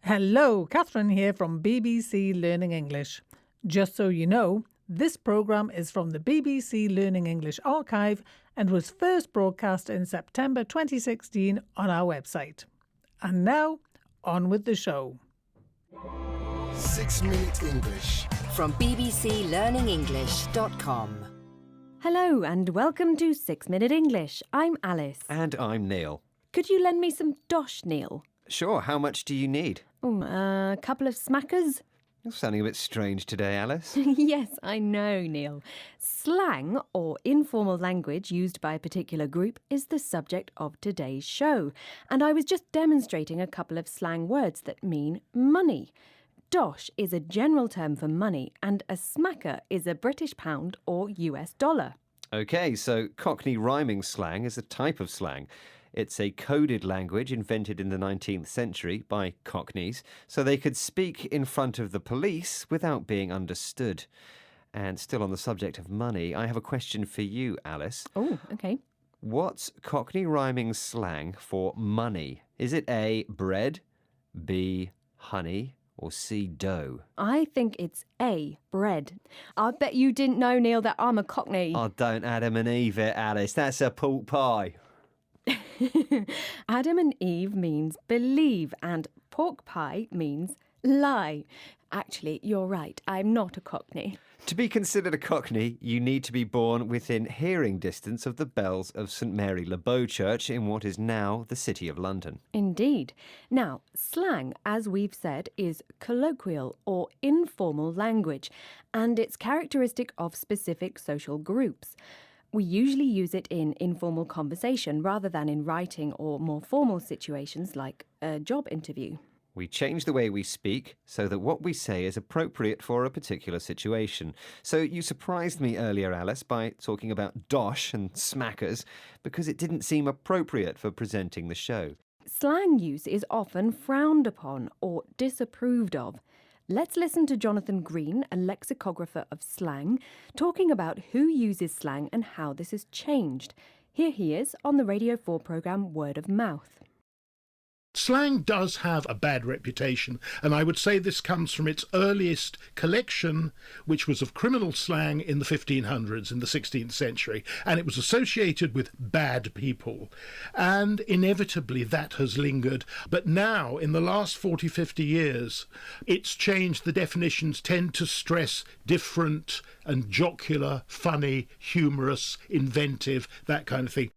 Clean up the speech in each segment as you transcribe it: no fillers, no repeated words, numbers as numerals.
Hello, Catherine here from BBC Learning English. Just so you know, this programme is from the BBC Learning English archive and was first broadcast in September 2016 on our website. And now, on with the show. 6 Minute English from bbclearningenglish.com. Hello and welcome to 6 Minute English. I'm Alice. And I'm Neil. Could you lend me some dosh, Neil? Sure, how much do you need? A couple of smackers? You're sounding a bit strange today, Alice. Yes, I know, Neil. Slang, or informal language used by a particular group, is the subject of today's show. And I was just demonstrating a couple of slang words that mean money. Dosh is a general term for money, and a smacker is a British pound or US dollar. OK, so Cockney rhyming slang is a type of slang. It's a coded language invented in the 19th century by Cockneys, so they could speak in front of the police without being understood. And still on the subject of money, I have a question for you, Alice. Oh, OK. What's Cockney rhyming slang for money? Is it A, bread, B, honey, or C, dough? I think it's A, bread. I bet you didn't know, Neil, that I'm a Cockney. Oh, don't Adam and Eve it, Alice. That's a pork pie. Adam and Eve means believe and pork pie means lie. Actually, you're right. I'm not a Cockney. To be considered a Cockney, you need to be born within hearing distance of the bells of St Mary Le Bow Church in what is now the City of London. Indeed. Now, slang, as we've said, is colloquial or informal language, and it's characteristic of specific social groups. We usually use it in informal conversation rather than in writing or more formal situations like a job interview. We change the way we speak so that what we say is appropriate for a particular situation. So you surprised me earlier, Alice, by talking about dosh and smackers because it didn't seem appropriate for presenting the show. Slang use is often frowned upon or disapproved of. Let's listen to Jonathan Green, a lexicographer of slang, talking about who uses slang and how this has changed. Here he is on the Radio 4 programme Word of Mouth. Slang does have a bad reputation, and I would say this comes from its earliest collection, which was of criminal slang in the 1500s, in the 16th century, and it was associated with bad people. And inevitably that has lingered. But now, in the last 40, 50 years, it's changed. The definitions tend to stress different and jocular, funny, humorous, inventive, that kind of thing.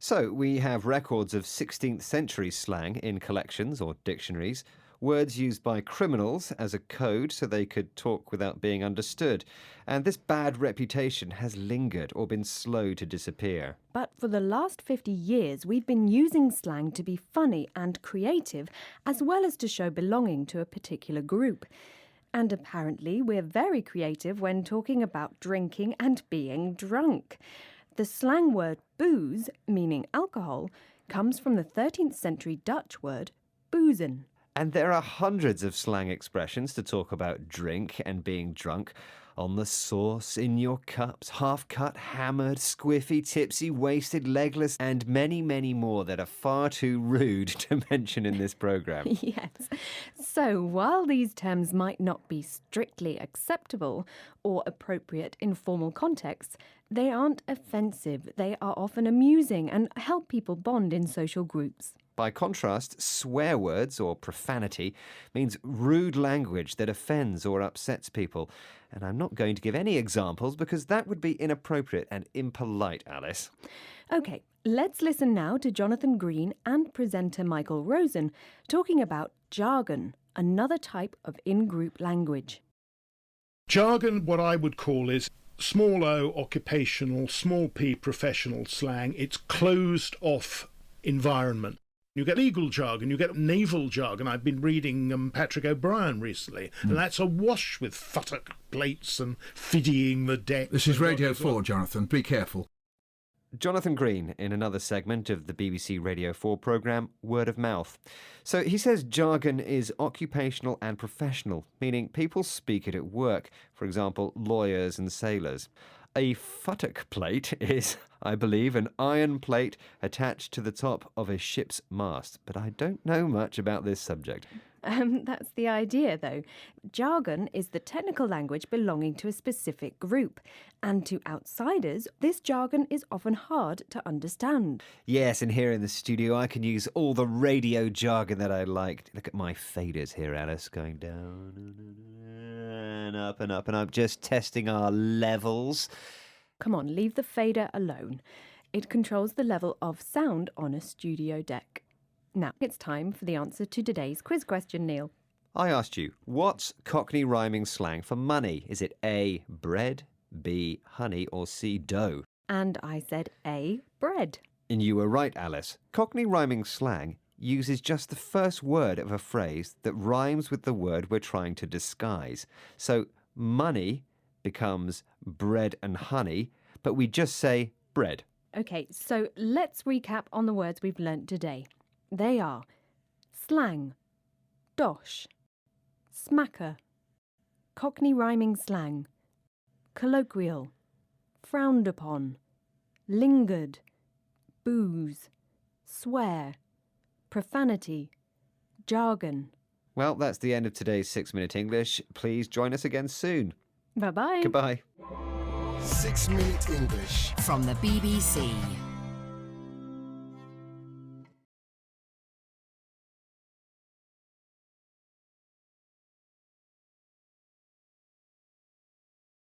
So we have records of 16th century slang in collections or dictionaries, words used by criminals as a code so they could talk without being understood. And this bad reputation has lingered or been slow to disappear. But for the last 50 years, we've been using slang to be funny and creative, as well as to show belonging to a particular group. And apparently we're very creative when talking about drinking and being drunk. The slang word booze, meaning alcohol, comes from the 13th century Dutch word boozen. And there are hundreds of slang expressions to talk about drink and being drunk. On the sauce, in your cups, half cut, hammered, squiffy, tipsy, wasted, legless, and many, many more that are far too rude to mention in this programme. Yes. So while these terms might not be strictly acceptable or appropriate in formal contexts, they aren't offensive. They are often amusing and help people bond in social groups. By contrast, swear words or profanity means rude language that offends or upsets people. And I'm not going to give any examples because that would be inappropriate and impolite, Alice. OK, let's listen now to Jonathan Green and presenter Michael Rosen talking about jargon, another type of in-group language. Jargon, what I would call, is small o occupational, small p professional slang. It's closed off environment. You get legal jargon, you get naval jargon. I've been reading Patrick O'Brien recently, and that's awash with futtock plates and fiddying the deck. This is Radio 4, Jonathan. Be careful. Jonathan Green in another segment of the BBC Radio 4 programme Word of Mouth. So he says jargon is occupational and professional, meaning people speak it at work, for example, lawyers and sailors. A futtock plate is, I believe, an iron plate attached to the top of a ship's mast, but I don't know much about this subject. That's the idea, though. Jargon is the technical language belonging to a specific group. And to outsiders, this jargon is often hard to understand. Yes, and here in the studio I can use all the radio jargon that I like. Look at my faders here, Alice, going down and up and up and up, just testing our levels. Come on, leave the fader alone. It controls the level of sound on a studio deck. Now, it's time for the answer to today's quiz question, Neil. I asked you, what's Cockney rhyming slang for money? Is it A, bread, B, honey, or C, dough? And I said A, bread. And you were right, Alice. Cockney rhyming slang uses just the first word of a phrase that rhymes with the word we're trying to disguise. So money becomes bread and honey, but we just say bread. OK, so let's recap on the words we've learnt today. They are slang, dosh, smacker, Cockney rhyming slang, colloquial, frowned upon, lingered, booze, swear, profanity, jargon. Well, that's the end of today's 6 Minute English. Please join us again soon. Bye-bye. Goodbye. 6 Minute English. From the BBC.